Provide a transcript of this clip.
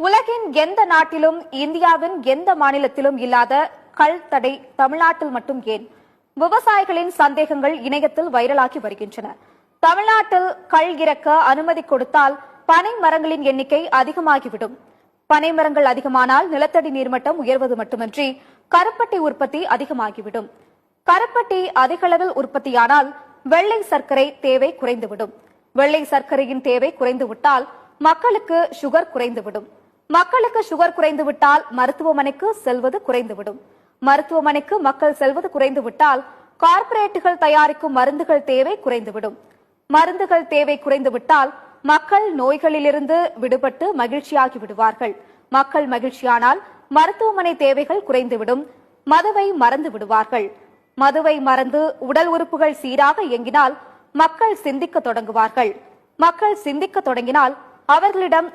உலகின் எந்த நாட்டிலும் இந்தியாவின் எந்த மாநிலத்திலும் இல்லாத கள் தடை தமிழ்நாட்டில் மட்டும் ஏன்? விவசாயிகளின் சந்தேகங்கள் இணையத்தில் வைரலாகி வருகின்றன. தமிழ்நாட்டில் கள் இறக்க அனுமதி கொடுத்தால் பனை மரங்களின் எண்ணிக்கை அதிகமாகிவிடும். பனை மரங்கள் அதிகமானால் நிலத்தடி நீர்மட்டம் உயர்வது மட்டுமின்றி கருப்பட்டி உற்பத்தி அதிகமாகிவிடும். கருப்பட்டி அதிகளவில் உற்பத்தியானால் வெள்ளை சர்க்கரை தேவை குறைந்துவிடும். வெள்ளை சர்க்கரையின் தேவை குறைந்துவிட்டால் மக்களுக்கு சுகர் குறைந்துவிடும். மக்களுக்கு சுகர் குறைந்துவிட்டால் மருத்துவமனைக்கு செல்வது குறைந்துவிடும். மருத்துவமனைக்கு மக்கள் செல்வது குறைந்துவிட்டால் கார்ப்பரேட்டுகள் தயாரிக்கும் மருந்துகள் தேவை குறைந்துவிடும். மருந்துகள் தேவை குறைந்துவிட்டால் மக்கள் நோய்களிலிருந்து விடுபட்டு மகிழ்ச்சியாகி விடுவார்கள். மக்கள் மகிழ்ச்சியானால் மருத்துவமனை தேவைகள் குறைந்துவிடும். மதுவை மறந்து விடுவார்கள். மதுவை மறந்து உடல் உறுப்புகள் சீராக இயங்கினால் மக்கள் சிந்திக்க தொடங்குவார்கள். மக்கள் சிந்திக்க தொடங்கினால் அவர்களிடம்